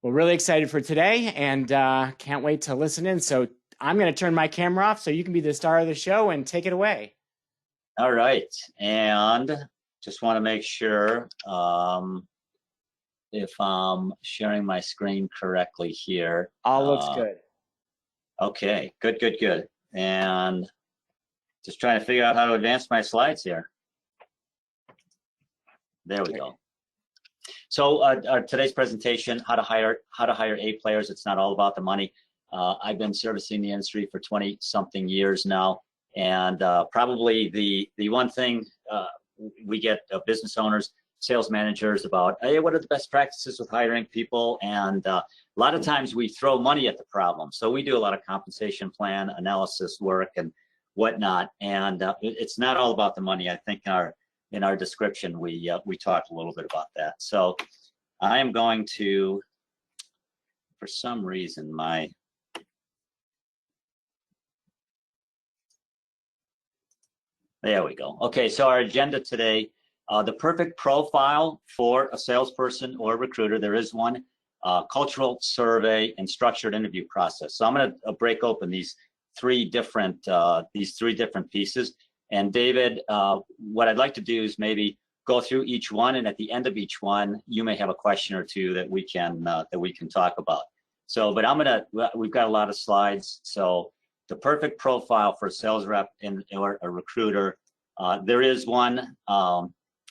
Well, really excited for today and can't wait to listen in. So I'm going to turn my camera off so you can be the star of the show and take it away. All right. And just want to make sure if I'm sharing my screen correctly here. All looks good. Okay, good. And just trying to figure out how to advance my slides here. There we go. So today's presentation, how to hire A players. It's not all about the money. I've been servicing the industry for 20-something years now, and probably the one thing we get business owners, sales managers about, hey, what are the best practices with hiring people? And a lot of times we throw money at the problem. So we do a lot of compensation plan analysis work and whatnot, and it's not all about the money. I think in our description we talked a little bit about that. So I am going to, for some reason, there we go. Okay, so our agenda today, the perfect profile for a salesperson or recruiter. There is one, cultural survey and structured interview process. So I'm going to break open these three different pieces. And David, what I'd like to do is maybe go through each one, and at the end of each one, you may have a question or two that we can talk about. So, but we've got a lot of slides. So the perfect profile for a sales rep or a recruiter, there is one.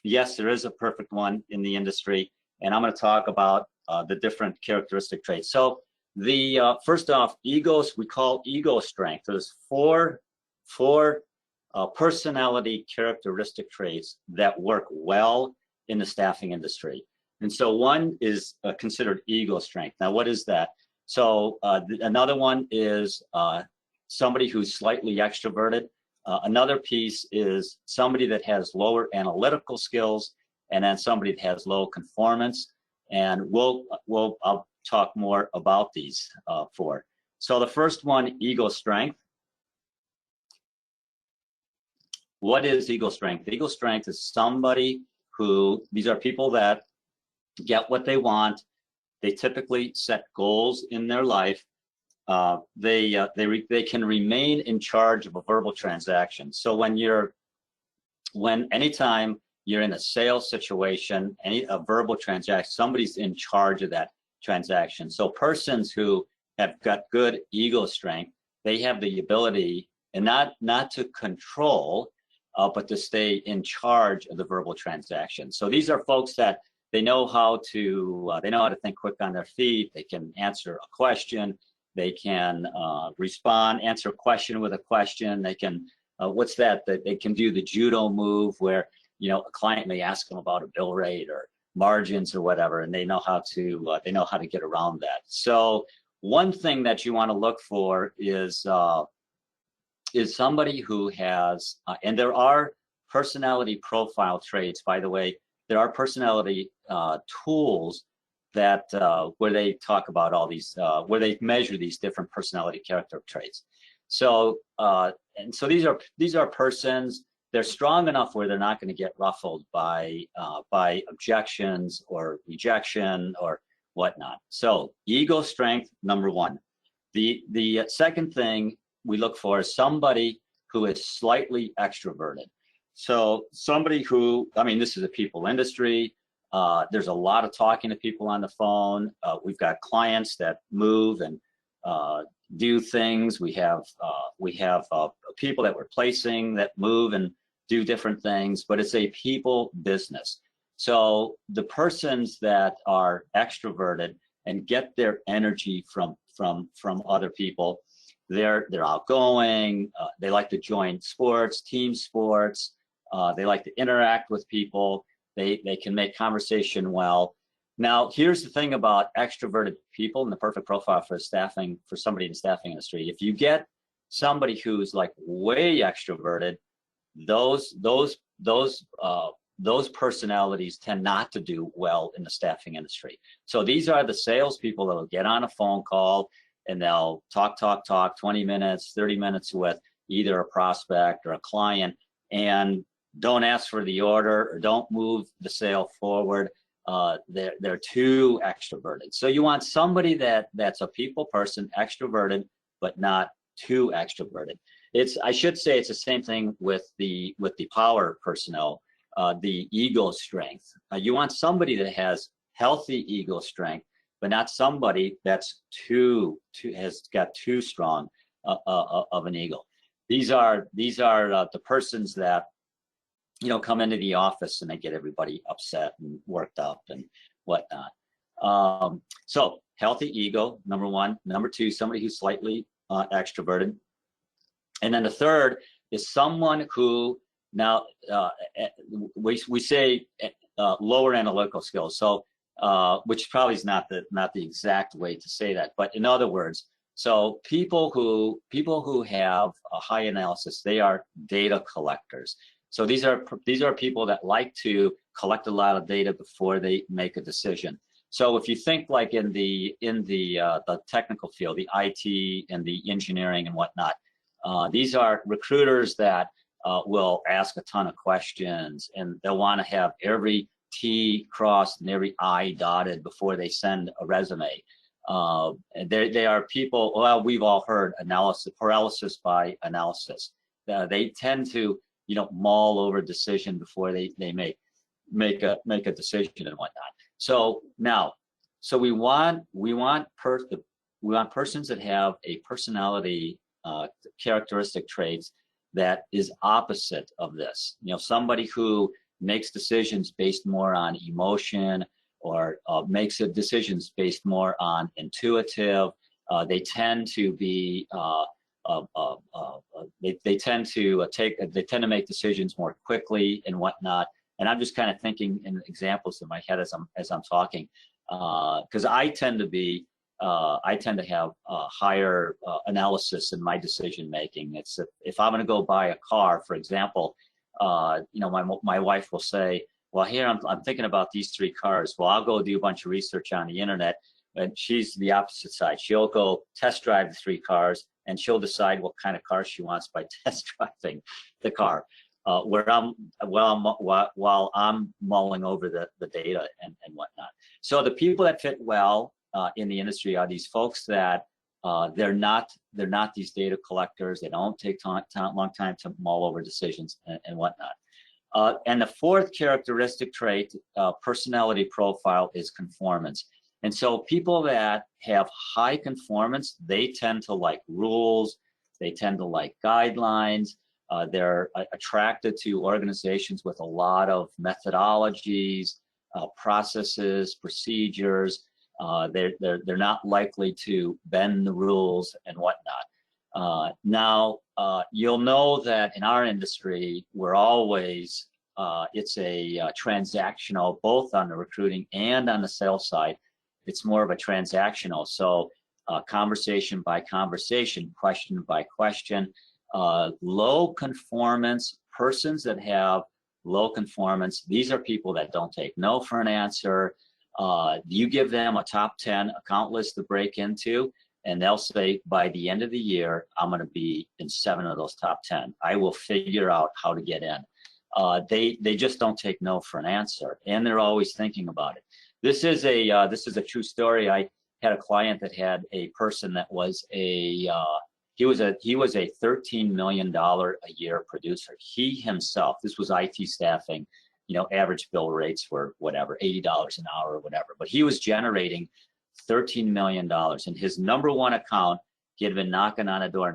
Yes, there is a perfect one in the industry, and I'm going to talk about the different characteristic traits. So the first off, egos, we call ego strength. There's four personality characteristic traits that work well in the staffing industry. And so one is considered ego strength. Now, what is that? So another one is somebody who's slightly extroverted. Another piece is somebody that has lower analytical skills, and then somebody that has low conformance. And I'll talk more about these four. So the first one, ego strength. What is ego strength? Ego strength is somebody these are people that get what they want. They typically set goals in their life. They can remain in charge of a verbal transaction. So anytime you're in a sales situation, a verbal transaction, somebody's in charge of that transaction. So persons who have got good ego strength, they have the ability, and not to control, but to stay in charge of the verbal transaction. So these are folks that they know how to think quick on their feet. They can answer a question. They can answer a question with a question. They can, what's that? They can do the judo move where, a client may ask them about a bill rate or margins or whatever, and they know how to get around that. So one thing that you want to look for is somebody who has, and there are personality profile traits, by the way. There are personality tools that where they talk about all these, where they measure these different personality character traits. So and so these are persons. They're strong enough where they're not going to get ruffled by objections or rejection or whatnot. So ego strength, number one. The second thing we look for is somebody who is slightly extroverted. So somebody who, this is a people industry. There's a lot of talking to people on the phone. We've got clients that move and do things. We have people that we're placing that move and do different things, but it's a people business. So the persons that are extroverted and get their energy from other people, they're outgoing. They like to join sports, team sports. They like to interact with people. They can make conversation well. Now, here's the thing about extroverted people and the perfect profile for somebody in the staffing industry. If you get somebody who's like way extroverted, those personalities tend not to do well in the staffing industry. So these are the salespeople that will get on a phone call and they'll talk 20 minutes, 30 minutes with either a prospect or a client, and don't ask for the order or don't move the sale forward. they're too extroverted. So you want somebody that's a people person, extroverted, but not too extroverted. I should say it's the same thing with the power personnel, the ego strength. You want somebody that has healthy ego strength, but not somebody that's has got too strong of an ego. These are the persons that, you know, come into the office and they get everybody upset and worked up and whatnot. So healthy ego, number one. Number two, somebody who's slightly extroverted. And then the third is someone who, now we say lower analytical skills. So which probably is not the exact way to say that, but in other words, so people who have a high analysis, they are data collectors. So these are people that like to collect a lot of data before they make a decision. So if you think like in the technical field, the IT and the engineering and whatnot, these are recruiters that will ask a ton of questions, and they'll want to have every T crossed and every I dotted before they send a resume. They are people, well, we've all heard paralysis by analysis. They tend to, you know, mull over a decision before they make a decision and whatnot. So now, so we want persons that have a personality characteristic traits that is opposite of this. You know, somebody who makes decisions based more on emotion, or makes decisions based more on intuitive. They tend to be they tend to make decisions more quickly and whatnot. And I'm just kind of thinking in examples in my head as I'm talking, because I tend to have higher analysis in my decision making. It's if I'm going to go buy a car, for example, you know, my wife will say, well, here I'm thinking about these three cars. Well, I'll go do a bunch of research on the internet, and she's the opposite side. She'll go test drive the three cars, and she'll decide what kind of car she wants by test driving the car. While I'm mulling over the data and whatnot. So the people that fit well in the industry are these folks that they're not these data collectors. They don't take long time to mull over decisions and whatnot. And the fourth characteristic trait, personality profile, is conformance. And so people that have high conformance, they tend to like rules, they tend to like guidelines, they're attracted to organizations with a lot of methodologies, processes, procedures. They're not likely to bend the rules and whatnot. Now, you'll know that in our industry, we're always, it's a transactional, both on the recruiting and on the sales side. It's more of a transactional. So conversation by conversation, question by question. Low conformance, persons that have low conformance, these are people that don't take no for an answer. You give them a top 10 account list to break into, and they'll say, by the end of the year, I'm going to be in 7 of those top 10. I will figure out how to get in. They just don't take no for an answer, and they're always thinking about it. This is a true story. I had a client that had a person that was he was a $13 million a year producer. He himself, this was IT staffing, you know, average bill rates were whatever, $80 an hour or whatever, but he was generating $13 million. And his number one account, he had been knocking on a door,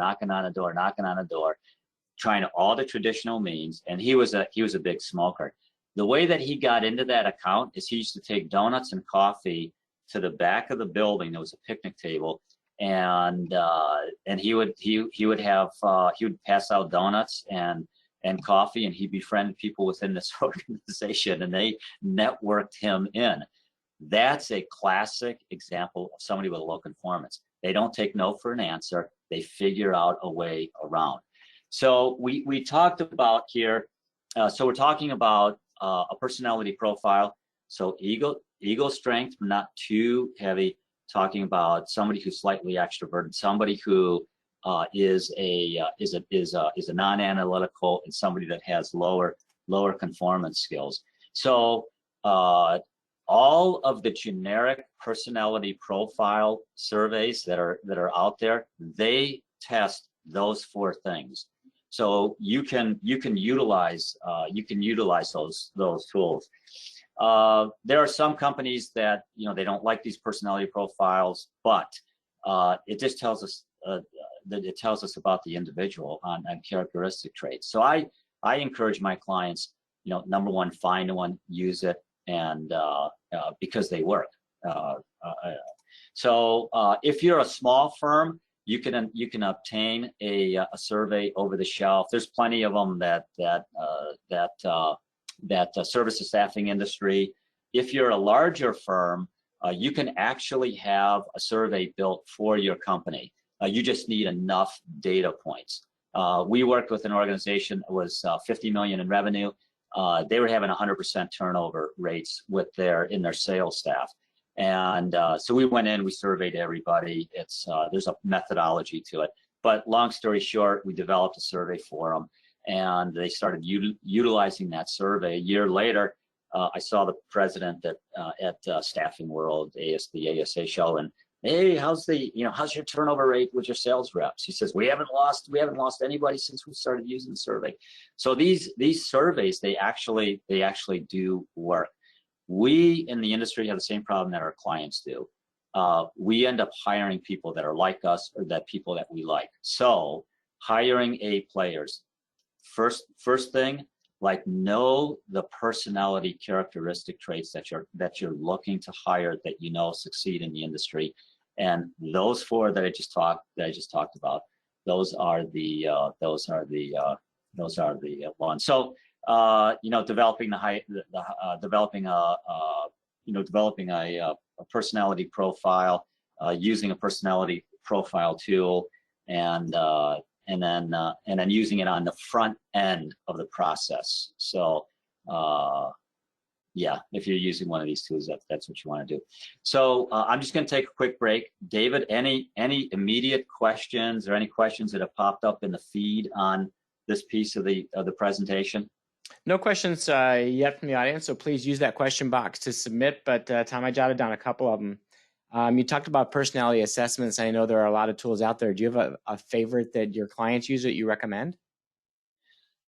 trying all the traditional means, and he was a big smoker. The way that he got into that account is he used to take donuts and coffee to the back of the building. There was a picnic table, and he would pass out donuts and coffee, and he befriended people within this organization, and they networked him in. That's a classic example of somebody with a low conformance. They don't take no for an answer. They figure out a way around. So we talked about here. So we're talking about a personality profile. So ego strength, not too heavy. Talking about somebody who's slightly extroverted, somebody who is a non-analytical, and somebody that has lower conformance skills. So all of the generic personality profile surveys that are out there, they test those 4 things. So you can utilize those tools. There are some companies that they don't like these personality profiles, but it just tells us that it tells us about the individual on characteristic traits. So I encourage my clients, number one, find one, use it, and because they work. So if you're a small firm, you can obtain a survey over the shelf. There's plenty of them that service the staffing industry. If you're a larger firm, you can actually have a survey built for your company. You just need enough data points. We worked with an organization that was 50 million in revenue. They were having 100% turnover rates in their sales staff. And so we went in, we surveyed everybody. There's a methodology to it. But long story short, we developed a survey for them, and they started utilizing that survey. A year later, I saw the president at Staffing World, the ASA show, and hey, how's your turnover rate with your sales reps? He says, we haven't lost anybody since we started using the survey. So these surveys, they actually do work. We in the industry have the same problem that our clients do. We end up hiring people that are like us, or that people that we like. So hiring A players, first thing, like, know the personality characteristic traits that you're looking to hire, that succeed in the industry. And those 4 that I just talked about, those are the ones. So developing a personality profile, using a personality profile tool, and then using it on the front end of the process. So yeah, if you're using one of these tools, that's what you want to do. So I'm just going to take a quick break. David, any immediate questions, or any questions that have popped up in the feed on this piece of the presentation? No questions yet from the audience, so please use that question box to submit. But Tom, I jotted down a couple of them. You talked about personality assessments. I know there are a lot of tools out there. Do you have a favorite that your clients use that you recommend?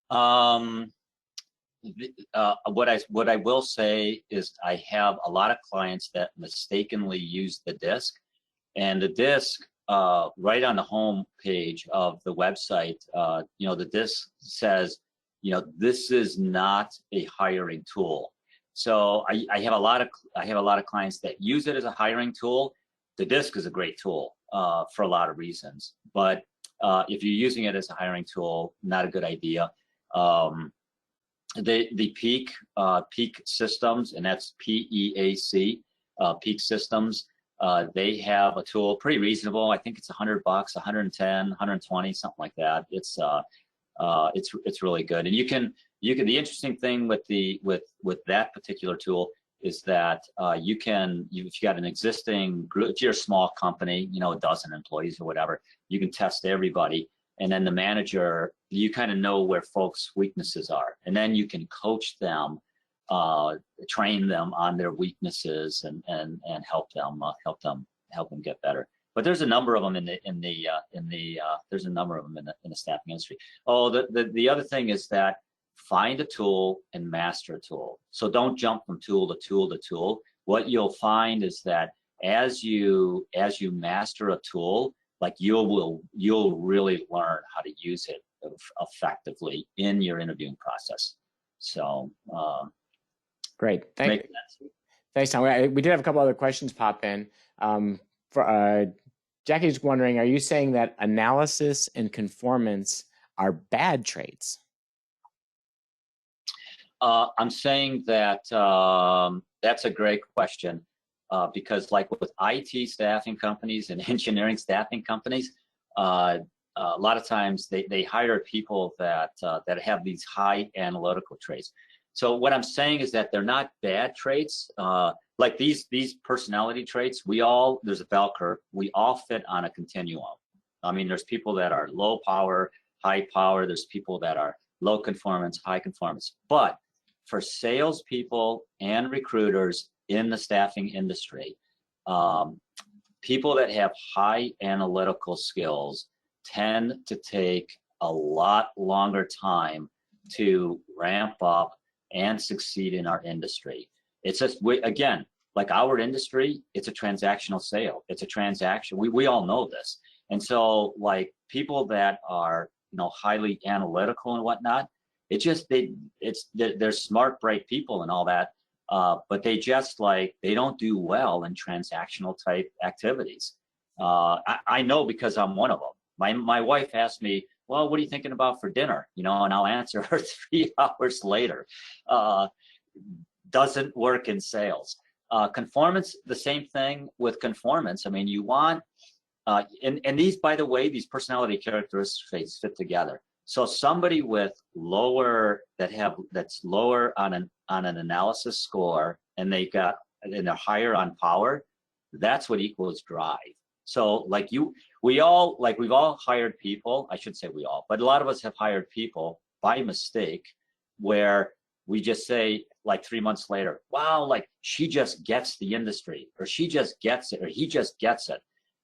What I will say is I have a lot of clients that mistakenly use the disc, and the disc right on the home page of the website, the disc says, this is not a hiring tool. So I have a lot of clients that use it as a hiring tool. The disc is a great tool for a lot of reasons, but if you're using it as a hiring tool, not a good idea. The Peak Systems, and that's PEAC, Peak Systems. They have a tool, pretty reasonable. I think it's $100, 110, 120, something like that. It's really good. And you can the interesting thing with that particular tool is that if you got an existing group, if you're a small company, a dozen employees or whatever, you can test everybody. And then the manager, you kind of know where folks' weaknesses are, and then you can coach them, train them on their weaknesses, and help them get better. But there's a number of them in the staffing industry. Oh, the other thing is that find a tool and master a tool. So don't jump from tool to tool to tool. What you'll find is that as you master a tool, like you'll really learn how to use it effectively in your interviewing process. So great, thanks, Tom. We did have a couple other questions pop in. Jackie's wondering, are you saying that analysis and conformance are bad traits? I'm saying that that's a great question. Because like with IT staffing companies and engineering staffing companies, a lot of times they hire people that have these high analytical traits. So what I'm saying is that they're not bad traits. Like these personality traits, there's a bell curve. We all fit on a continuum. I mean, there's people that are low power, high power. There's people that are low conformance, high conformance. But for salespeople and recruiters, in the staffing industry, people that have high analytical skills tend to take a lot longer time to ramp up and succeed in our industry. It's just, again, like our industry, it's a transactional sale. It's a transaction. We all know this. And so like people that are, you know, highly analytical and whatnot, they're smart, bright people and all that. But they just like, they don't do well in transactional type activities. I know because I'm one of them. My wife asked me, well, what are you thinking about for dinner? You know, and I'll answer her 3 hours later. Doesn't work in sales. Conformance, the same thing with conformance. I mean, you want, and these, by the way, these personality characteristics fit together. So somebody with lower, that's lower on an analysis score, and they're higher on power, that's what equals drive. So like we've all hired people, I should say we all, but a lot of us have hired people by mistake where we just say like 3 months later, wow, like she just gets the industry, or she just gets it, or he just gets it.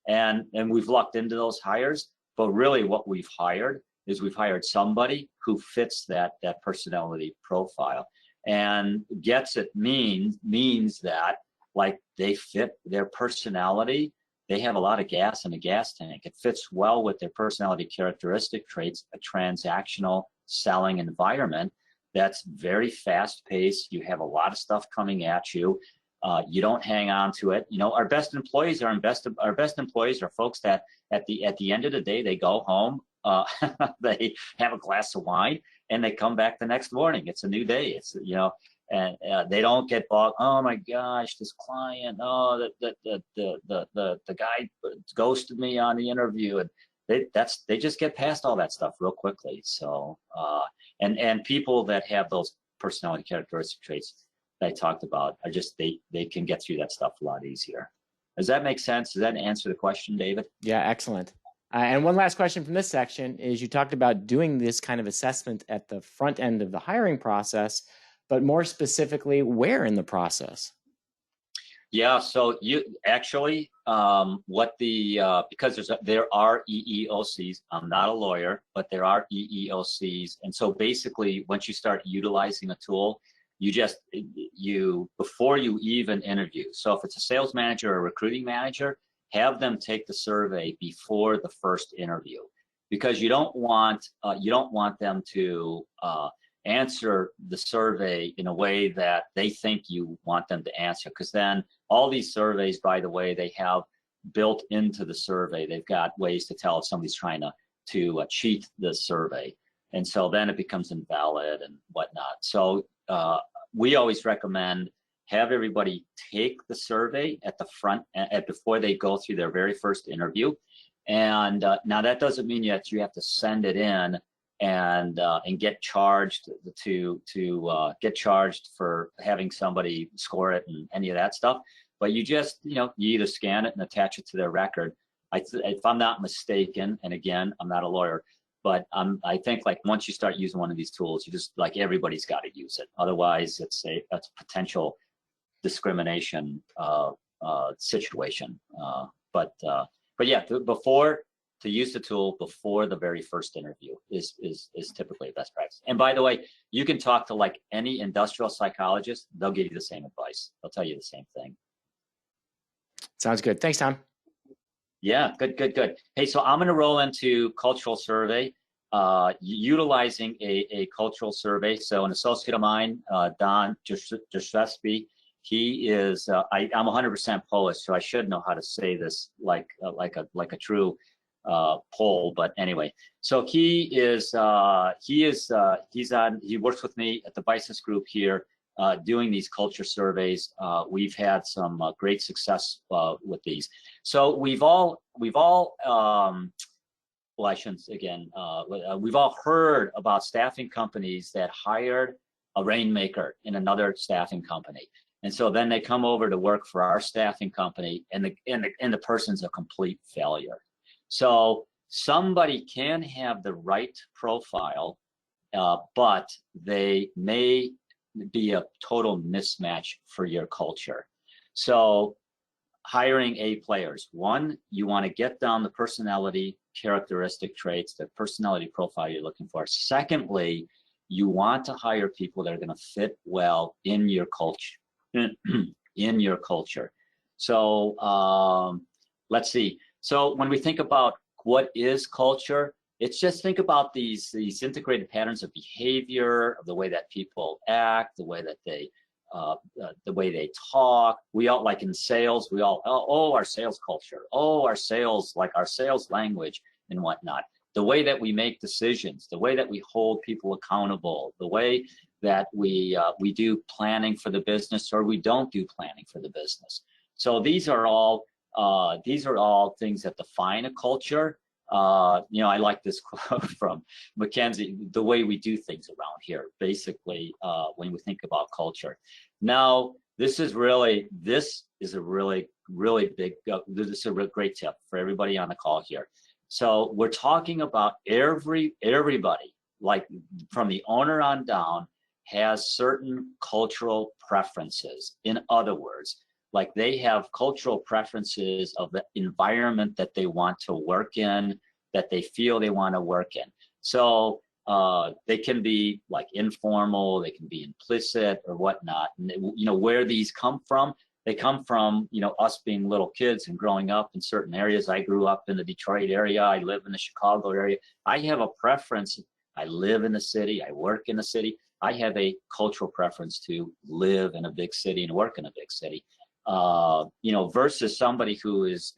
And we've lucked into those hires, but really what we've hired is we've hired somebody who fits that personality profile. And gets it means that like they fit their personality. They have a lot of gas in the gas tank. It fits well with their personality characteristic traits, a transactional selling environment that's very fast paced. You have a lot of stuff coming at you. You don't hang on to it. You know, our best employees are folks that at the end of the day, they go home, they have a glass of wine, and they come back the next morning. It's a new day. It's, you know, and they don't get bogged. Oh my gosh, this client, oh, the guy ghosted me on the interview, and they just get past all that stuff real quickly. So and people that have those personality characteristic traits that I talked about are just, they can get through that stuff a lot easier. Does that make sense? Does that answer the question, David? Yeah, excellent. And one last question from this section is, you talked about doing this kind of assessment at the front end of the hiring process, but more specifically, where in the process? Yeah, so you actually, because there are EEOCs, I'm not a lawyer, but there are EEOCs. And so basically, once you start utilizing a tool, before you even interview. So if it's a sales manager or a recruiting manager, have them take the survey before the first interview, because you don't want them to answer the survey in a way that they think you want them to answer, because then all these surveys, by the way, they have built into the survey, they've got ways to tell if somebody's trying to cheat the survey, and so then it becomes invalid and whatnot. So we always recommend have everybody take the survey at the front before they go through their very first interview. And now that doesn't mean that you have to send it in and get charged get charged for having somebody score it and any of that stuff. But you just, you either scan it and attach it to their record. If I'm not mistaken, and again, I'm not a lawyer, but I think like once you start using one of these tools, you just like everybody's got to use it. Otherwise, it's a potential discrimination situation. But yeah, to use the tool before the very first interview is typically a best practice. And by the way, you can talk to like any industrial psychologist; they'll give you the same advice. They'll tell you the same thing. Sounds good. Thanks, Tom. Yeah, good. Hey, so I'm going to roll into cultural survey, utilizing a cultural survey. So an associate of mine, Don Jastrzewski, he is, I'm 100% Polish, so I should know how to say this like a true Pole. But anyway, so he works with me at the Bisis Group here, doing these culture surveys. We've had some great success with these. So we've all heard about staffing companies that hired a rainmaker in another staffing company, and so then they come over to work for our staffing company, and the person's a complete failure. So somebody can have the right profile, but they may be a total mismatch for your culture. So hiring A players. One, you want to get down the personality characteristic traits, the personality profile you're looking for. Secondly, you want to hire people that are going to fit well in your culture. In your culture. So let's see. So when we think about what is culture, it's just think about these integrated patterns of behavior, of the way that people act, the way that the way they talk. We all, like in sales, we all, oh, our sales culture, oh, our sales, like our sales language and whatnot. The way that we make decisions, the way that we hold people accountable, the way that we do planning for the business, or we don't do planning for the business. So these are all things that define a culture. You know, I like this quote from Mackenzie, the way we do things around here, basically, when we think about culture. Now, this is a really big, this is a real great tip for everybody on the call here. So we're talking about everybody, like from the owner on down, has certain cultural preferences. In other words, like they have cultural preferences of the environment that they want to work in, that they feel they want to work in. So they can be like informal, they can be implicit or whatnot. And you know, where these come from, they come from, you know, us being little kids and growing up in certain areas. I grew up in the Detroit area. I live in the Chicago area. I have a preference. I live in the city. I work in the city. I have a cultural preference to live in a big city and work in a big city. You know, versus somebody who is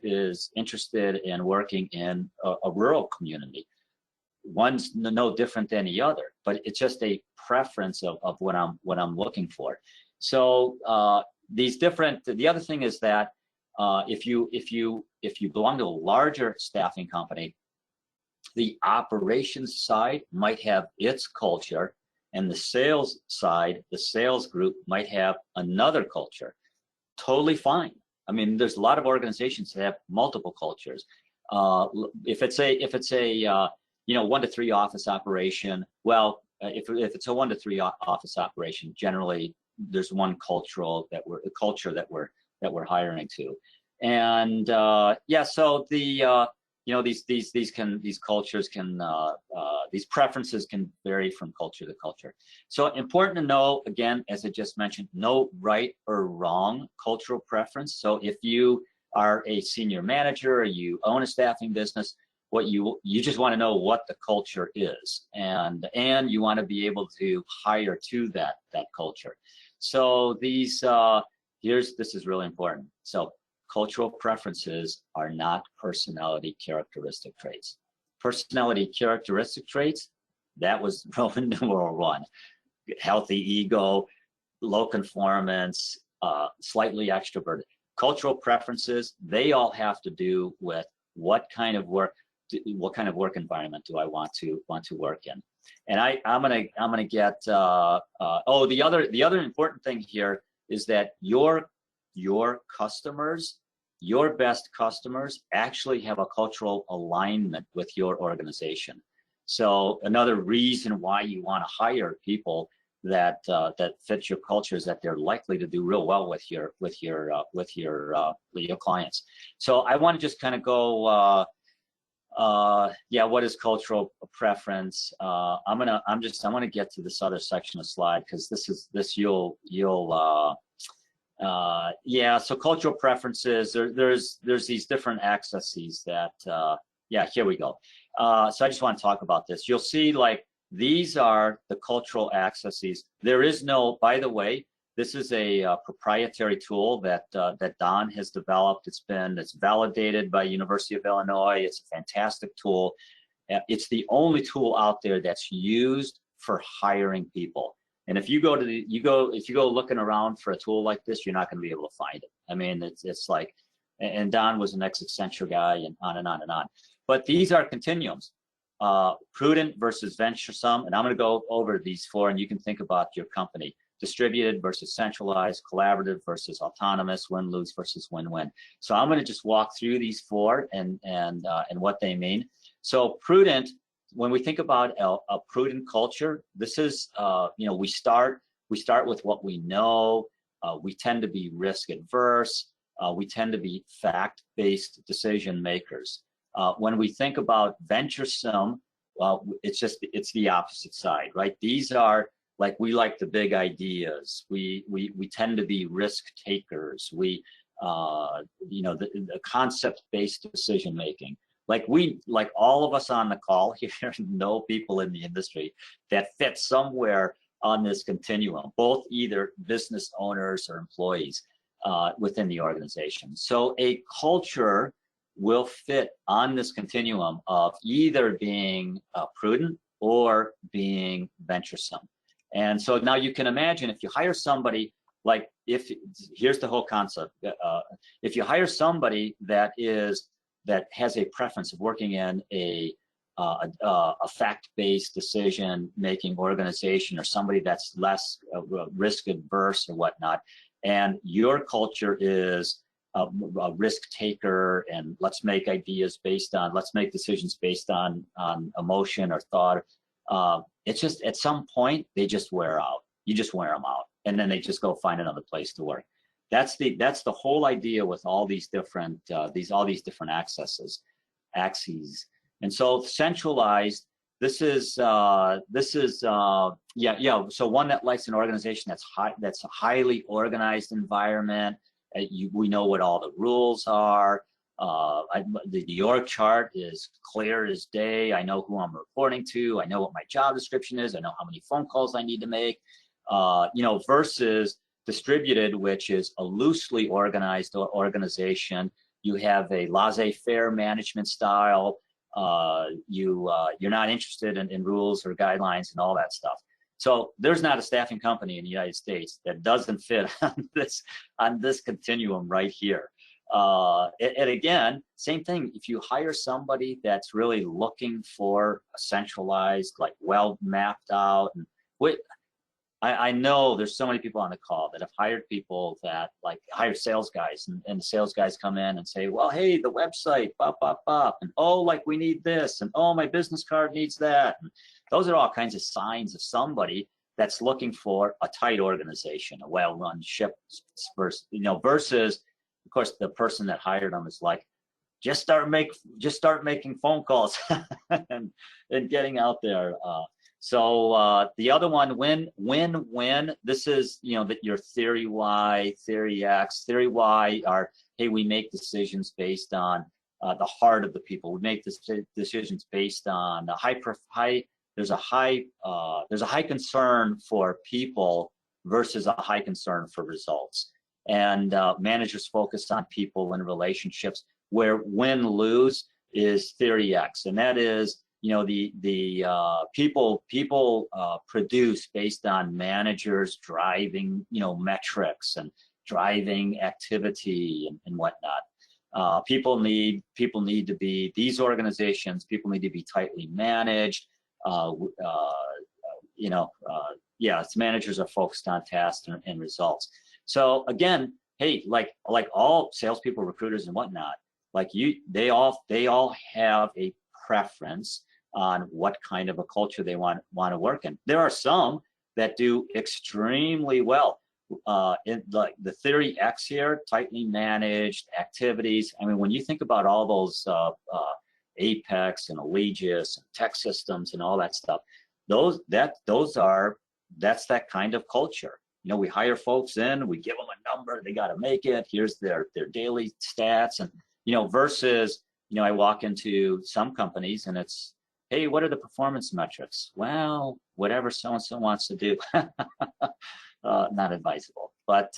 interested in working in a rural community. One's no different than the other, but it's just a preference of what I'm looking for. So the other thing is that if you belong to a larger staffing company, the operations side might have its culture, and the sales side, the sales group, might have another culture. Totally fine. I mean, there's a lot of organizations that have multiple cultures. If it's a you know, 1 to 3 office operation, well, if it's a 1 to 3 office operation, generally there's one culture that we're hiring to. And yeah, so the you know, these cultures can these preferences can vary from culture to culture. So important to know, again, as I just mentioned, no right or wrong cultural preference. So if you are a senior manager or you own a staffing business, what you just want to know what the culture is, and you want to be able to hire to that culture. So these this is really important. So cultural preferences are not personality characteristic traits. Personality characteristic traits, that was Roman numeral 1. Healthy ego, low conformance, slightly extroverted. Cultural preferences, they all have to do with what kind of work environment do I want to work in. And I'm gonna get oh, the other important thing here is that your customers, your best customers, actually have a cultural alignment with your organization. So another reason why you want to hire people that fit your culture is that they're likely to do real well with your clients. So I want to just kind of go yeah, what is cultural preference? I want to get to this other section of slide, because you'll yeah, so cultural preferences, there's these different accesses that yeah, here we go. So I just want to talk about this. You'll see, like, these are the cultural accesses. There is no, by the way, this is a proprietary tool that Don has developed. It's validated by University of Illinois. It's a fantastic tool. It's the only tool out there that's used for hiring people. And if you go looking around for a tool like this, you're not going to be able to find it. I mean, it's like, and Don was an ex-Accenture guy, and on and on and on. But these are continuums. Prudent versus venturesome, and I'm going to go over these 4, and you can think about your company. Distributed versus centralized, collaborative versus autonomous, win-lose versus win-win. So I'm going to just walk through these 4 and what they mean. So prudent, when we think about a prudent culture, this is you know, we start with what we know. We tend to be risk adverse. We tend to be fact-based decision makers. When we think about venturesome, well, it's the opposite side, right? These are like, we like the big ideas. We tend to be risk takers. We, you know, the concept-based decision making. Like all of us on the call here know people in the industry that fit somewhere on this continuum, both either business owners or employees within the organization. So a culture will fit on this continuum of either being prudent or being venturesome. And so now you can imagine, if you hire somebody, like, here's the whole concept. If you hire somebody that has a preference of working in a fact-based decision-making organization, or somebody that's less risk adverse or whatnot, and your culture is a risk taker, and let's make decisions based on emotion or thought. It's just, at some point, they just wear out. You just wear them out, and then they just go find another place to work. That's the whole idea with all these different axes. And so centralized, this is So one that likes an organization that's a highly organized environment. We know what all the rules are. The org chart is clear as day. I know who I'm reporting to. I know what my job description is. I know how many phone calls I need to make. You know, versus distributed, which is a loosely organized organization. You have a laissez-faire management style. You're not interested in rules or guidelines and all that stuff. So there's not a staffing company in the United States that doesn't fit on this continuum right here. And again, same thing. If you hire somebody that's really looking for a centralized, like, well mapped out, and I know there's so many people on the call that have hired people that, like, hire sales guys, and the sales guys come in and say, well, hey, the website, bop, bop, bop, and oh, like, we need this, and oh, my business card needs that. And those are all kinds of signs of somebody that's looking for a tight organization, a well-run ship, versus, of course, the person that hired them is like, just start making phone calls and getting out there. So the other one, win. This is, that your theory Y, theory X. Theory Y are, hey, we make decisions based on the heart of the people. We make decisions based on the there's a high concern for people versus a high concern for results. And managers focus on people and relationships, where win-lose is theory X, and that is, the people produce based on managers driving, metrics and driving activity and whatnot. People need to be, these organizations, people need to be tightly managed. Managers are focused on tasks and results. So again, hey, like all salespeople, recruiters, and whatnot, they all have a preference on what kind of a culture they want to work in. There are some that do extremely well in the theory X here, tightly managed activities. I mean, when you think about all those Apex and Allegis and tech systems and all that stuff, that's that kind of culture. We hire folks in, we give them a number, they got to make it. Here's their daily stats, and versus I walk into some companies and it's, hey, what are the performance metrics? Well, whatever so-and-so wants to do. Not advisable. But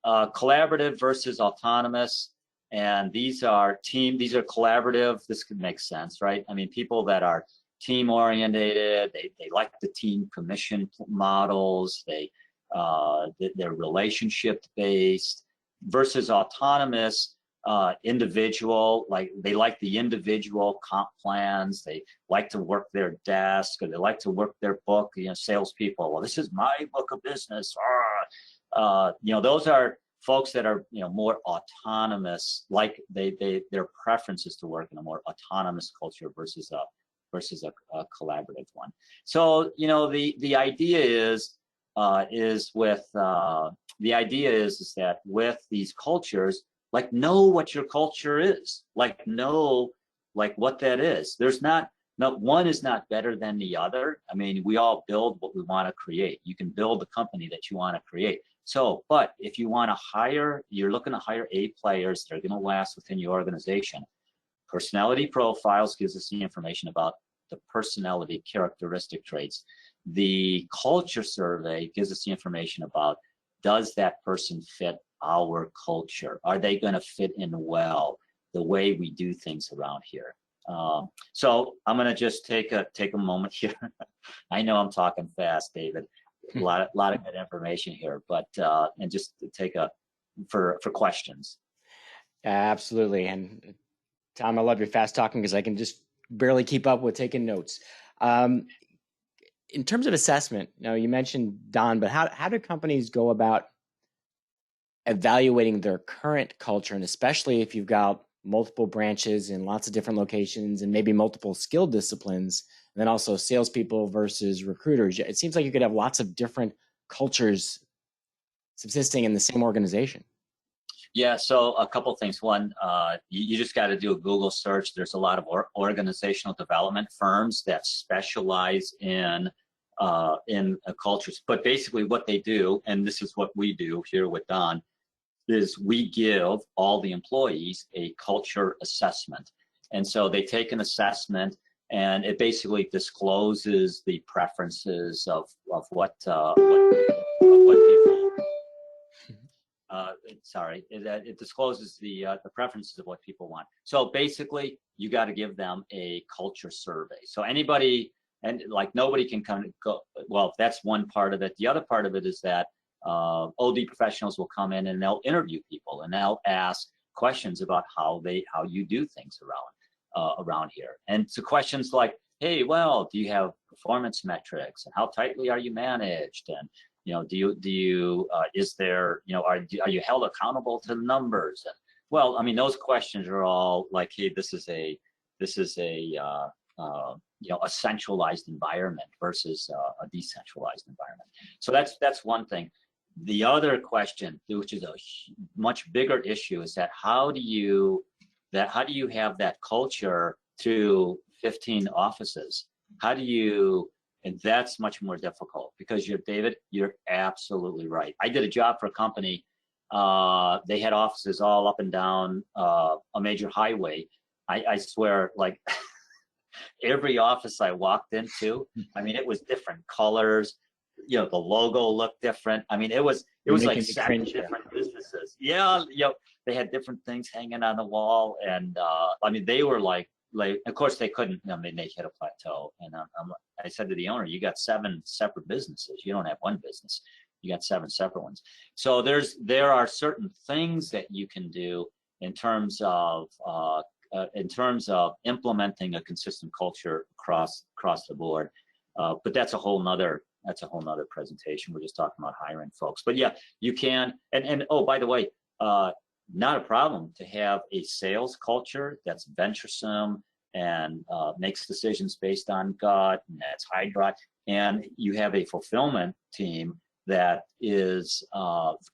collaborative versus autonomous, and these are collaborative. This could make sense, right? I mean, people that are team oriented, they like the team commission models, they're relationship based, versus autonomous, individual, they like the individual comp plans, they like to work their desk, or they like to work their book. Salespeople, well, this is my book of business. Those are folks that are more autonomous, like their preference is to work in a more autonomous culture versus a collaborative one. So the idea is, is with the idea is that with these cultures, like know what your culture is, like know like what that is. There's not one is not better than the other. I mean, we all build what we want to create. You can build the company that you want to create. So, but if you want to hire, you're looking to hire A players that are going to last within your organization. Personality profiles gives us the information about the personality characteristic traits. The culture survey gives us the information about, does that person fit our culture? Are they going to fit in well the way we do things around here? So I'm going to just take a moment here. I know I'm talking fast, David. A lot of good information here, but and just take for questions. Absolutely. And Tom, I love your fast talking because I can just barely keep up with taking notes. In terms of assessment, now you mentioned Don, but how do companies go about evaluating their current culture, and especially if you've got multiple branches in lots of different locations and maybe multiple skill disciplines, and then also salespeople versus recruiters? It seems like you could have lots of different cultures subsisting in the same organization. Yeah, so a couple things. One, you just got to do a Google search. There's a lot of organizational development firms that specialize in cultures. But basically what they do, and this is what we do here with Don, is we give all the employees a culture assessment. And so they take an assessment, and it basically discloses the preferences of what people. It discloses the preferences of what people want. So basically, you got to give them a culture survey. So anybody, and like nobody can come and go. Well, that's one part of it. The other part of it is that OD professionals will come in and they'll interview people and they'll ask questions about how you do things around here. And so questions like, hey, well, do you have performance metrics, and how tightly are you managed, and is there, are you held accountable to the numbers? And well, I mean, those questions are all like, hey, this is a centralized environment versus a decentralized environment. So that's one thing. The other question, which is a much bigger issue, is that how do you have that culture through 15 offices? How do you? And that's much more difficult because David, you're absolutely right. I did a job for a company. They had offices all up and down a major highway. I swear, like every office I walked into, I mean, it was different colors. The logo looked different. I mean, it was like 7 different businesses. Yeah, they had different things hanging on the wall, and I mean, they were like, of course they couldn't. I mean, they hit a plateau, and I said to the owner, "You got 7 separate businesses. You don't have one business. You got 7 separate ones." So there are certain things that you can do in terms of implementing a consistent culture across the board. But that's a whole nother presentation. We're just talking about hiring folks. But yeah, you can. And oh, by the way, not a problem to have a sales culture that's venturesome and makes decisions based on gut, and that's high drive. And you have a fulfillment team that is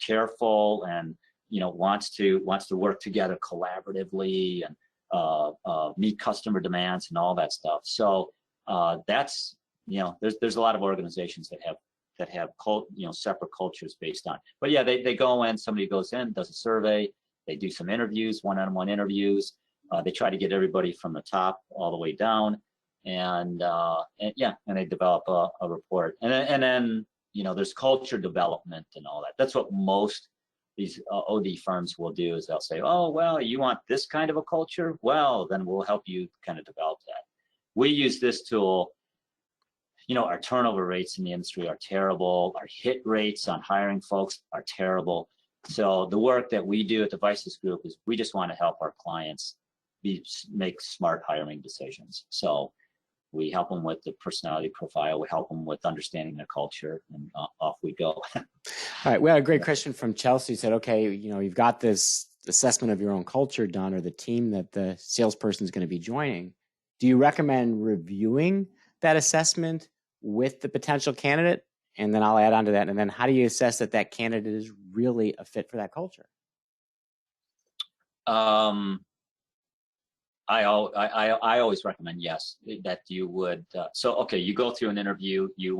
careful and wants to work together collaboratively and meet customer demands and all that stuff. So that's there's a lot of organizations that have separate cultures based on. But yeah, they go in. Somebody goes in, does a survey. They do some interviews, one-on-one interviews. They try to get everybody from the top all the way down, and they develop a report. And then there's culture development and all that. That's what most these OD firms will do, is they'll say, oh, well, you want this kind of a culture? Well, then we'll help you kind of develop that. We use this tool. Our turnover rates in the industry are terrible. Our hit rates on hiring folks are terrible. So the work that we do at the Vices Group is we just want to help our clients make smart hiring decisions. So we help them with the personality profile. We help them with understanding their culture, and off we go. All right. We had a great question from Chelsea. Said, okay, you've got this assessment of your own culture done, or the team that the salesperson is going to be joining. Do you recommend reviewing that assessment with the potential candidate And then I'll add on to that. And then how do you assess that that candidate is really a fit for that culture? I always recommend, yes, that you would. So, okay, you go through an interview, you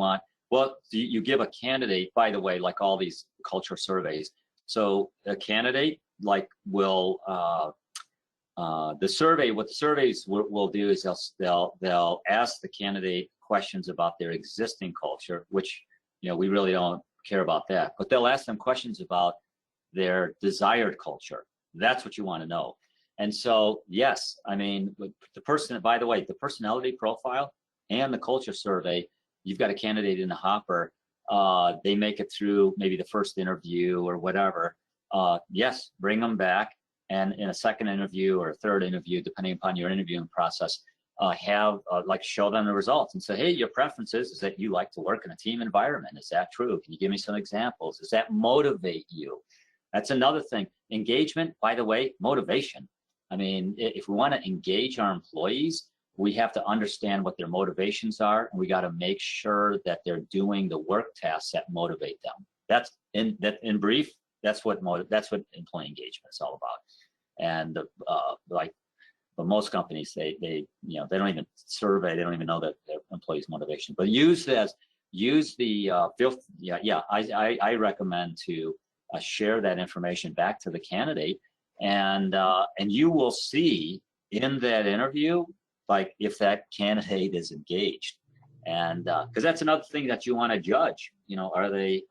give a candidate, by the way, like all these culture surveys. So a candidate will, what the surveys will do is they'll ask the candidate questions about their existing culture, which, we really don't care about that, but they'll ask them questions about their desired culture. That's what you want to know. And so, yes, I mean, by the way, the personality profile and the culture survey, you've got a candidate in the hopper. They make it through maybe the first interview or whatever. Yes, bring them back. And in a second interview or a third interview, depending upon your interviewing process, show them the results and say, hey, your preference is that you like to work in a team environment. Is that true? Can you give me some examples? Does that motivate you? That's another thing. Engagement, by the way, motivation. I mean, if we want to engage our employees, we have to understand what their motivations are, and we got to make sure that they're doing the work tasks that motivate them. That's in brief. That's what employee engagement is all about. And but most companies, they don't even survey. They don't even know that their employees' motivation. But I recommend to share that information back to the candidate. And you will see in that interview, if that candidate is engaged, and because that's another thing that you want to judge. Are they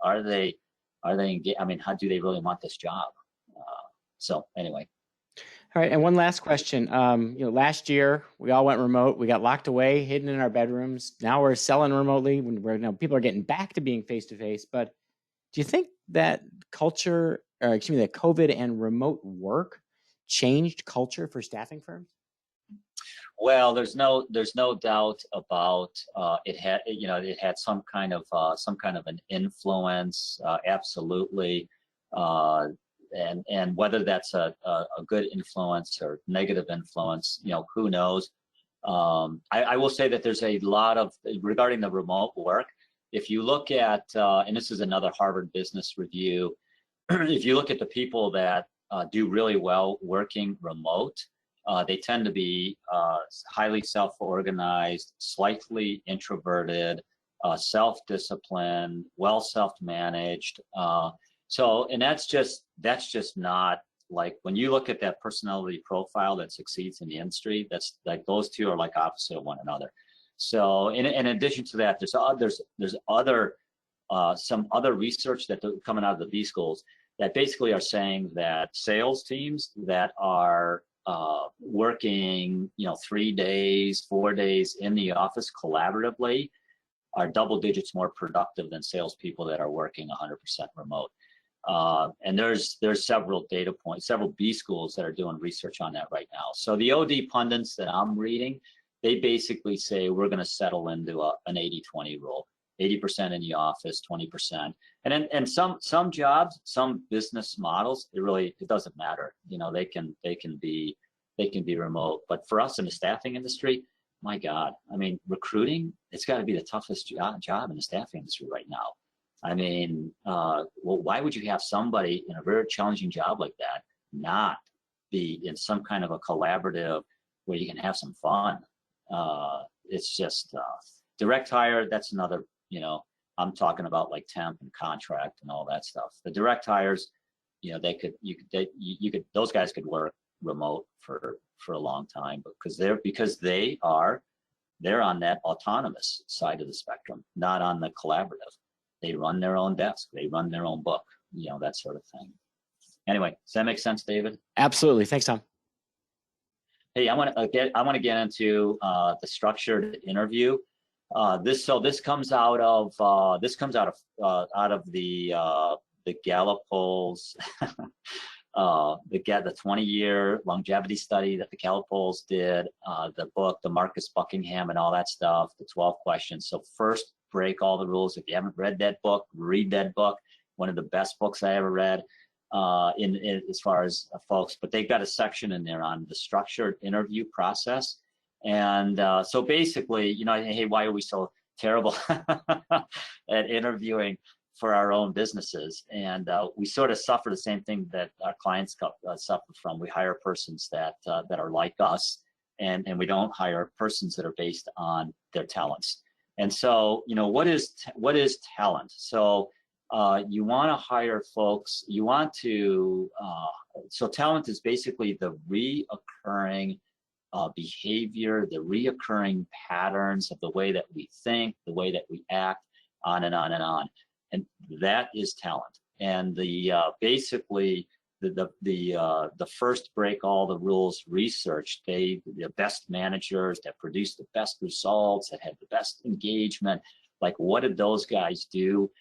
engaged? I mean, how do they really want this job? So anyway. All right, and one last question. Last year we all went remote. We got locked away, hidden in our bedrooms. Now we're selling remotely. People are getting back to being face to face. But do you think that that COVID and remote work changed culture for staffing firms? Well, there's no doubt about it had some kind of an influence, absolutely, and whether that's a good influence or negative influence, who knows. I will say that there's a lot of, regarding the remote work, if you look at, and this is another Harvard Business Review, if you look at the people that do really well working remote, they tend to be highly self-organized, slightly introverted, self-disciplined, well self-managed. And that's just not, when you look at that personality profile that succeeds in the industry, that's those two are opposite of one another. So in addition to that, there's some other research that coming out of the B schools that basically are saying that sales teams that are working 3 days, 4 days in the office collaboratively are double digits more productive than salespeople that are working 100% remote. And there's several data points, several B schools that are doing research on that right now. So the OD pundits that I'm reading, they basically say we're going to settle into an 80-20 rule. 80% in the office, 20%. And some jobs, some business models, it doesn't matter. They can be remote. But for us in the staffing industry, my God, I mean, recruiting, it's got to be the toughest job in the staffing industry right now. I mean, why would you have somebody in a very challenging job like that not be in some kind of a collaborative where you can have some fun? It's just direct hire. That's another, I'm talking about temp and contract and all that stuff. The direct hires, those guys could work remote for a long time, because they're on that autonomous side of the spectrum, not on the collaborative. They run their own desk, they run their own book, that sort of thing. Anyway, does that make sense, David? Absolutely. Thanks, Tom. Hey, I want to get into the structured interview. This comes out of the Gallup polls, the 20-year longevity study that the Gallup polls did, the book, the Marcus Buckingham and all that stuff, the 12 questions. So first, break all the rules. If you haven't read that book, read that book. One of the best books I ever read as far as folks. But they've got a section in there on the structured interview process. And so basically, hey, why are we so terrible at interviewing for our own businesses, and we sort of suffer the same thing that our clients suffer from. We hire persons that are like us, and we don't hire persons that are based on their talents. And so, you know, what is talent? So you want to hire folks. You want to. So talent is basically the reoccurring behavior, the reoccurring patterns of the way that we think, the way that we act, on and on and on. And that is talent. And the basically the first break all the rules research, the best managers that produce the best results, that have the best engagement, like what did those guys do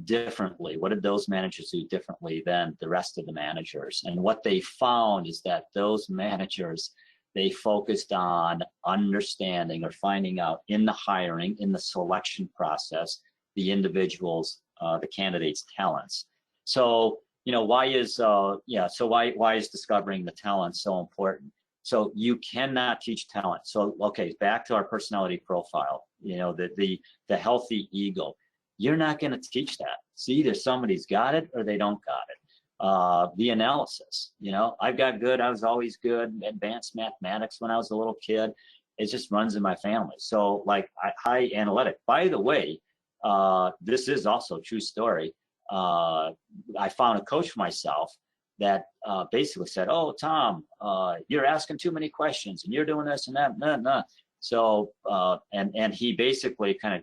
differently? What did those managers do differently than the rest of the managers? And what they found is that those managers, they focused on understanding or finding out in the hiring, in the selection process, the individuals, the candidates' talents. So, you know, why is discovering the talent so important? So you cannot teach talent. So, okay, back to our personality profile, you know, the healthy ego. You're not going to teach that. So either somebody's got it or they don't got it. The analysis, you know, I was always good at advanced mathematics when I was a little kid. It just runs in my family. So like high analytic. By the way, this is also a true story. I found a coach for myself that basically said, "Oh, Tom, you're asking too many questions, and you're doing this and that." Nah. So, and he basically kind of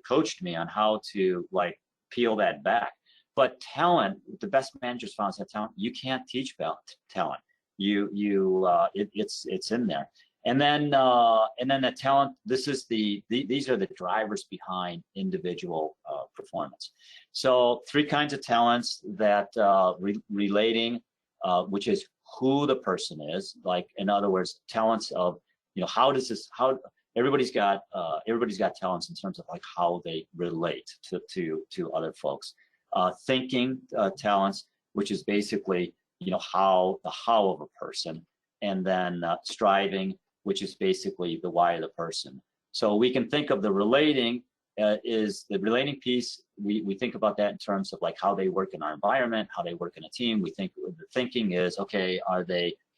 coached me on how to like peel that back. But talent, the best managers found that talent, you can't teach about talent. It's in there. And then the talent. These are the drivers behind individual performance. So 3 kinds of talents that relating, which is who the person is. Like in other words, talents of, you know, how everybody's got talents in terms of like how they relate to other folks. Thinking talents, which is basically, you know, the how of a person, and then striving, which is basically the why of the person. So we can think of the relating is the relating piece. We think about that in terms of like how they work in our environment, how they work in a team. We think the thinking is, okay,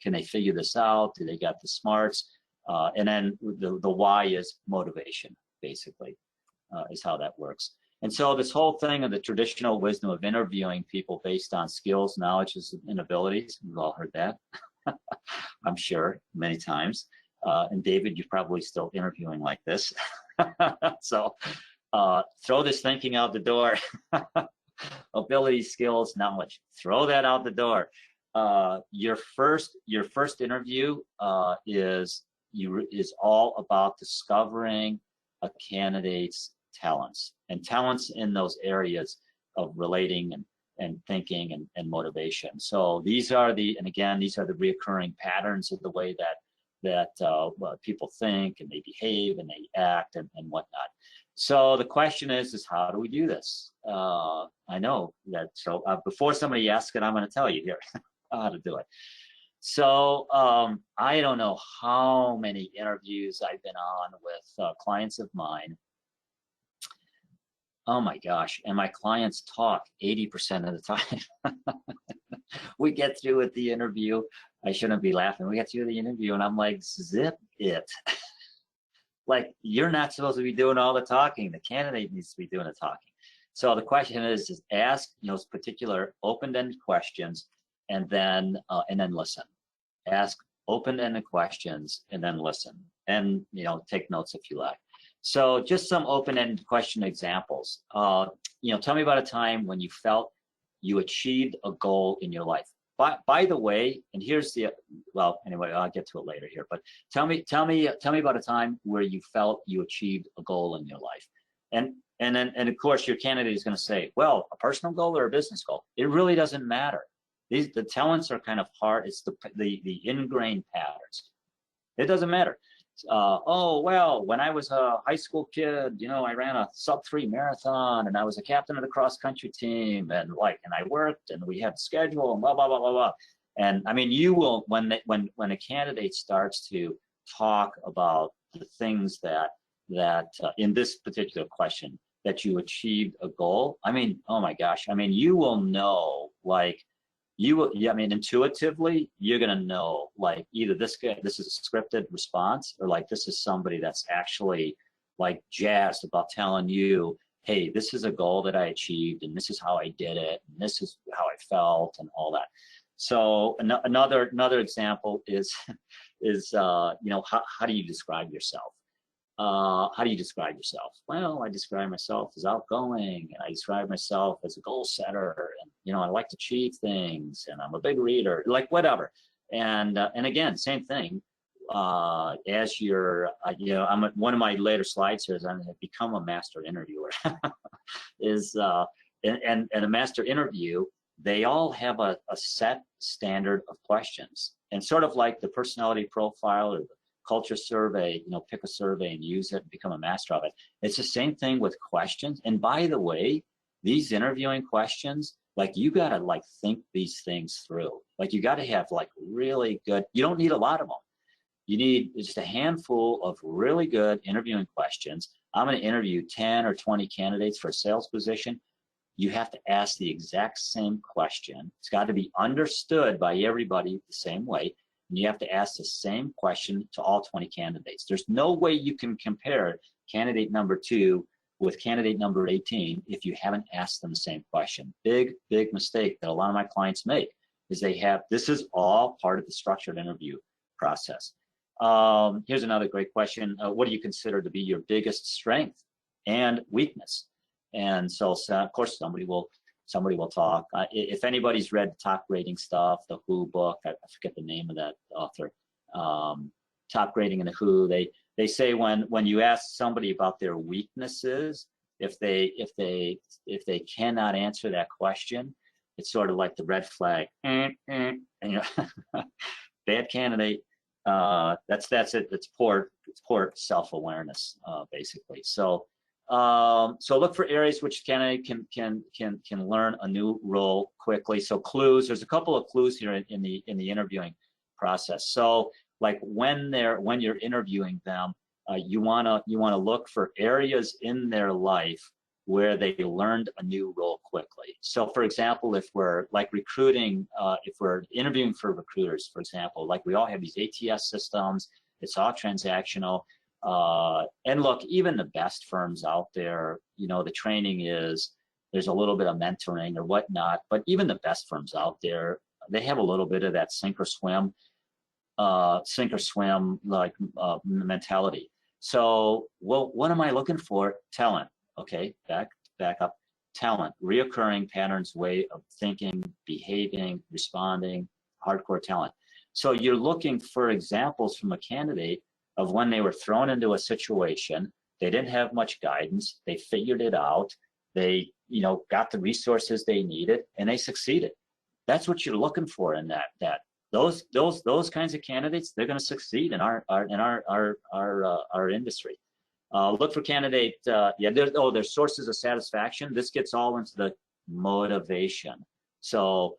can they figure this out? Do they got the smarts? And then the why is motivation, basically, is how that works. And so this whole thing of the traditional wisdom of interviewing people based on skills, knowledges, and abilities, we've all heard that, I'm sure, many times. And David, you're probably still interviewing like this. So throw this thinking out the door. Ability, skills, knowledge, throw that out the door. Your first interview is all about discovering a candidate's talents, and talents in those areas of relating and thinking and motivation. So these are the reoccurring patterns of the way that people think and they behave and they act and whatnot. So the question is how do we do this? I know that. So before somebody asks it, I'm going to tell you here how to do it. So I don't know how many interviews I've been on with clients of mine. Oh my gosh, and my clients talk 80% of the time. We get through with the interview. I shouldn't be laughing. We get through the interview and I'm like, zip it. Like, you're not supposed to be doing all the talking. The candidate needs to be doing the talking. So the question is ask, you know, particular open-ended questions and then listen. Ask open-ended questions and then listen. And, you know, take notes if you like. So just some open-ended question examples. You know, tell me about a time when you felt you achieved a goal in your life. By the way, and here's anyway, I'll get to it later here, but tell me about a time where you felt you achieved a goal in your life. And of course your candidate is going to say, well, a personal goal or a business goal. It really doesn't matter. The talents are kind of hard. It's the ingrained patterns. It doesn't matter. Oh, well, when I was a high school kid, you know, I ran a sub-3 marathon and I was a captain of the cross-country team and I worked and we had a schedule and blah, blah, blah, blah, blah. And I mean, you will, when a candidate starts to talk about the things that, that in this particular question, that you achieved a goal, I mean, oh my gosh, I mean, you will know, like, you will, yeah, I mean, intuitively, you're gonna know, like, either this is a scripted response, or like this is somebody that's actually like jazzed about telling you, hey, this is a goal that I achieved, and this is how I did it, and this is how I felt, and all that. So another example is is you know, how do you describe yourself? How do you describe yourself? Well, I describe myself as outgoing, and I describe myself as a goal setter, and you know, I like to achieve things, and I'm a big reader, like whatever. And again, same thing. As you're, you know, one of my later slides here is I'm going to become a master interviewer. Is and a master interview, they all have a set standard of questions, and sort of like the personality profile or the culture survey, you know, pick a survey and use it and become a master of it. It's the same thing with questions. And by the way, these interviewing questions, like, you got to like think these things through. Like, you got to have like really good, you don't need a lot of them. You need just a handful of really good interviewing questions. I'm going to interview 10 or 20 candidates for a sales position. You have to ask the exact same question. It's got to be understood by everybody the same way. And you have to ask the same question to all 20 candidates. There's no way you can compare candidate number 2 with candidate number 18 if you haven't asked them the same question. Big mistake that a lot of my clients make is this is all part of the structured interview process. Here's another great question. What do you consider to be your biggest strength and weakness? And so of course, somebody will talk. If anybody's read Top Grading Stuff, the WHO book, I forget the name of that author, Top Grading in the WHO, they say when you ask somebody about their weaknesses, if they cannot answer that question, it's sort of like the red flag. And, you know, bad candidate. That's it. It's poor self-awareness, basically. So look for areas which candidate can learn a new role quickly. So clues. There's a couple of clues here in the interviewing process. So like when you're interviewing them, you wanna look for areas in their life where they learned a new role quickly. So for example, if we're like recruiting, if we're interviewing for recruiters, for example, like we all have these ATS systems, it's all transactional. And look, even the best firms out there, you know, the training is, there's a little bit of mentoring or whatnot, but even the best firms out there, they have a little bit of that sink or swim like mentality. So, well, what am I looking for? Talent. Okay, back up. Talent, reoccurring patterns, way of thinking, behaving, responding, hardcore talent. So you're looking for examples from a candidate of when they were thrown into a situation, they didn't have much guidance, they figured it out, they, you know, got the resources they needed, and they succeeded. That's what you're looking for in those kinds of candidates. They're going to succeed in our industry. Look for candidate. There's sources of satisfaction. This gets all into the motivation. So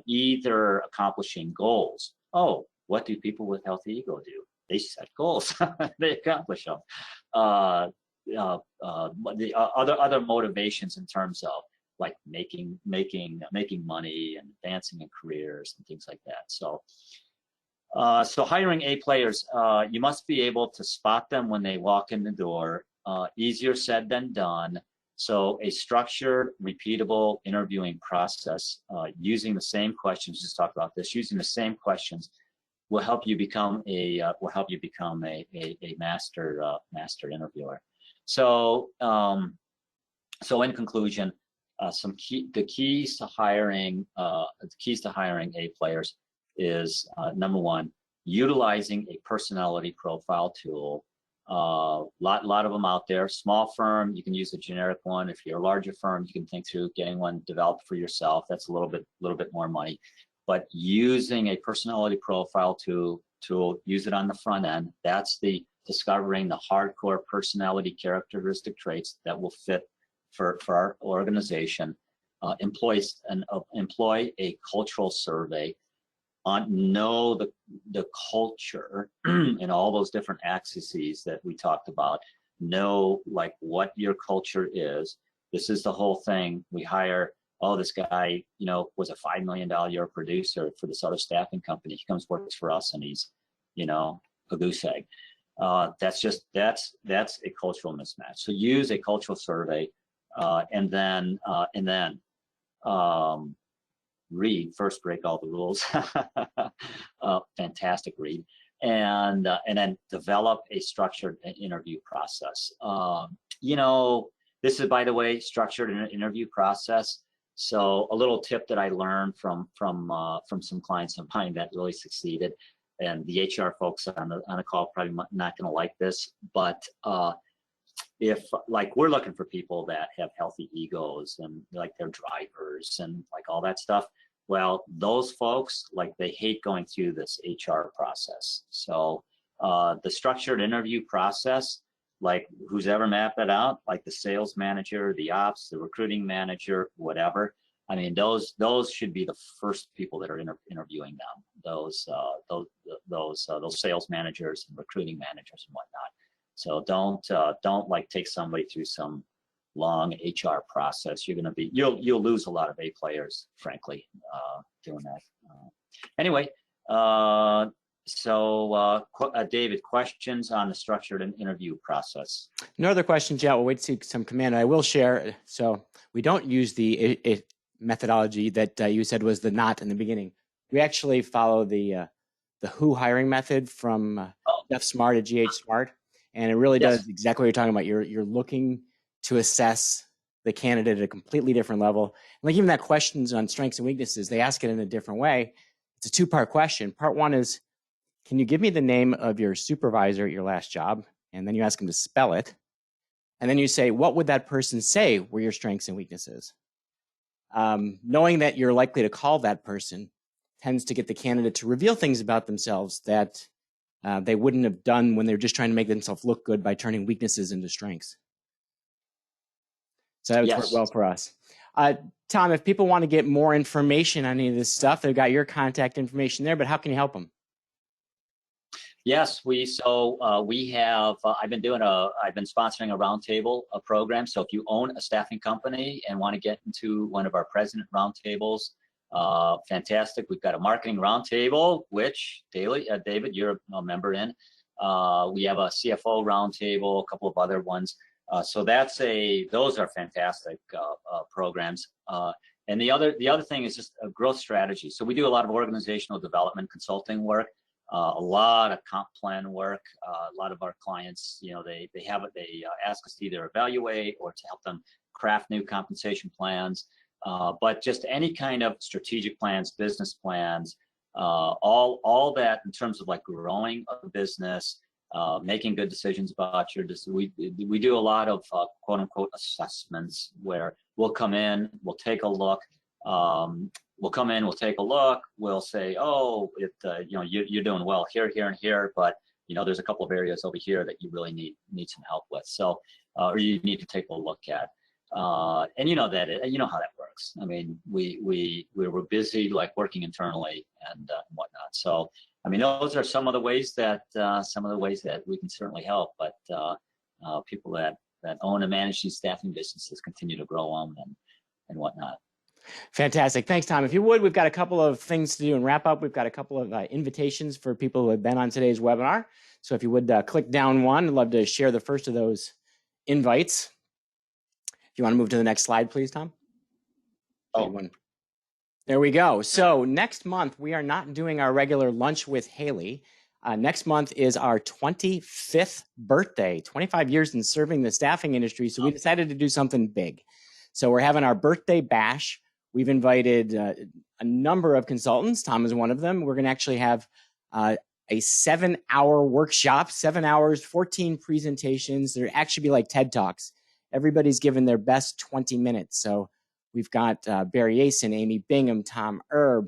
either accomplishing goals. Oh, what do people with healthy ego do? They set goals. They accomplish them. The other motivations in terms of like making money and advancing in careers and things like that. So hiring A players, you must be able to spot them when they walk in the door. Easier said than done. So a structured, repeatable interviewing process using the same questions. Just talk about this. Using the same questions will help you become a master interviewer. So in conclusion, the keys to hiring A players is number one, utilizing a personality profile tool. Lot of them out there. Small firm, you can use a generic one. If you're a larger firm, you can think through getting one developed for yourself. That's a little bit more money. But using a personality profile tool, use it on the front end. That's the discovering the hardcore personality characteristic traits that will fit for our organization. Employ a cultural survey. Know the culture and all those different axes that we talked about. know like what your culture is. This is the whole thing. We hire, oh, this guy, you know, was a $5 million a year producer for this other staffing company. He comes works for us and he's, you know, a goose egg. That's a cultural mismatch. So use a cultural survey, and then read, first break all the rules. Fantastic read. And then develop a structured interview process. You know, this is, by the way, structured interview process. So a little tip that I learned from some clients of mine that really succeeded, and the HR folks on the call probably not going to like this, but if like we're looking for people that have healthy egos and like they're drivers and like all that stuff, well, those folks, like they hate going through this HR process. So the structured interview process, like who's ever mapped it out, like the sales manager, the ops, the recruiting manager, whatever. I mean, those should be the first people that are interviewing them. Those sales managers and recruiting managers and whatnot. So don't like take somebody through some long HR process. You'll lose a lot of A players, frankly, doing that. Anyway, David, questions on the structured interview process? No other questions yet. We'll wait to see some command. I will share. So we don't use the methodology that you said was the not in the beginning. We actually follow the Who hiring method from Jeff Smart at GH Smart, and it really does exactly what you're talking about. You're looking to assess the candidate at a completely different level. Like even that questions on strengths and weaknesses, they ask it in a different way. It's a two-part question. Part one is, can you give me the name of your supervisor at your last job? And then you ask them to spell it. And then you say, what would that person say were your strengths and weaknesses? Knowing that you're likely to call that person tends to get the candidate to reveal things about themselves that they wouldn't have done when they're just trying to make themselves look good by turning weaknesses into strengths. So that would work well for us. Tom, if people want to get more information on any of this stuff, they've got your contact information there, but how can you help them? Yes, we have. I've been sponsoring a roundtable program. So if you own a staffing company and want to get into one of our president roundtables, fantastic. We've got a marketing roundtable, which David, you're a member in. We have a CFO roundtable, a couple of other ones. So those are fantastic programs. And the other thing is just a growth strategy. So we do a lot of organizational development consulting work. A lot of comp plan work. A lot of our clients, you know, they ask us to either evaluate or to help them craft new compensation plans. But just any kind of strategic plans, business plans, all that in terms of like growing a business, making good decisions about your business. We do a lot of quote unquote assessments where we'll come in, we'll take a look. We'll take a look. We'll say, oh, you know, you're doing well here, here, and here, but you know, there's a couple of areas over here that you really need some help with. So, or you need to take a look at. And you know how that works. I mean, we were busy like working internally and whatnot. So, I mean, those are some of the ways that we can certainly help. But people that own and manage these staffing businesses continue to grow them and whatnot. Fantastic. Thanks, Tom. If you would, we've got a couple of things to do and wrap up. We've got a couple of invitations for people who have been on today's webinar. So if you would click down one, I'd love to share the first of those invites. If you want to move to the next slide, please, Tom. There we go. So next month, we are not doing our regular lunch with Haley. Next month is our 25th birthday, 25 years in serving the staffing industry. So we decided to do something big. So we're having our birthday bash. We've invited a number of consultants. Tom is one of them. We're going to actually have a 7-hour workshop, 7 hours, 14 presentations. There actually be like TED Talks. Everybody's given their best 20 minutes. So we've got Barry Asen, Amy Bingham, Tom Erb,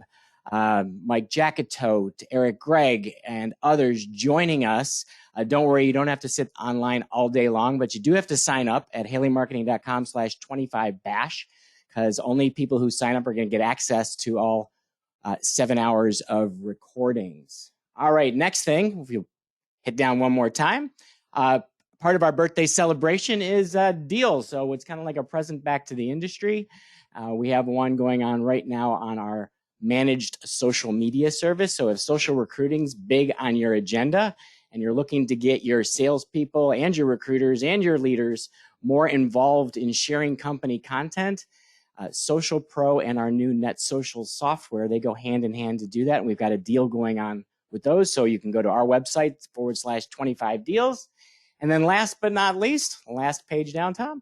Mike Jackatote, Eric Gregg, and others joining us. Don't worry, you don't have to sit online all day long, but you do have to sign up at haleymarketing.com/25bash, because only people who sign up are going to get access to all 7 hours of recordings. All right, next thing, if you hit down one more time, part of our birthday celebration is deals. So it's kind of like a present back to the industry. We have one going on right now on our managed social media service. So if social recruiting's big on your agenda and you're looking to get your salespeople and your recruiters and your leaders more involved in sharing company content, Social Pro and our new Net Social software, they go hand in hand to do that. And we've got a deal going on with those. So you can go to our website /25 deals. And then last but not least, last page down, Tom.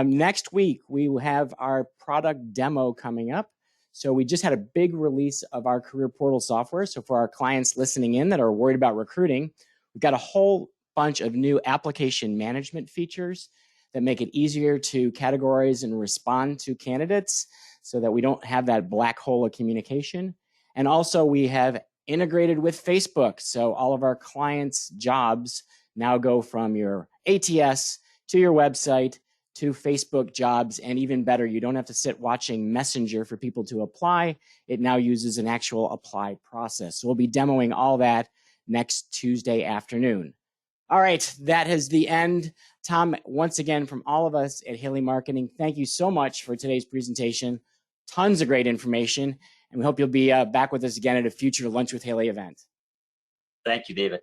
Next week, we will have our product demo coming up. So we just had a big release of our career portal software. So for our clients listening in that are worried about recruiting, we've got a whole bunch of new application management features that make it easier to categorize and respond to candidates so that we don't have that black hole of communication. And also we have integrated with Facebook. So all of our clients' jobs now go from your ATS to your website to Facebook jobs. And even better, you don't have to sit watching Messenger for people to apply. It now uses an actual apply process. So we'll be demoing all that next Tuesday afternoon. All right, that is the end. Tom, once again, from all of us at Haley Marketing, thank you so much for today's presentation. Tons of great information, and we hope you'll be back with us again at a future Lunch with Haley event. Thank you, David.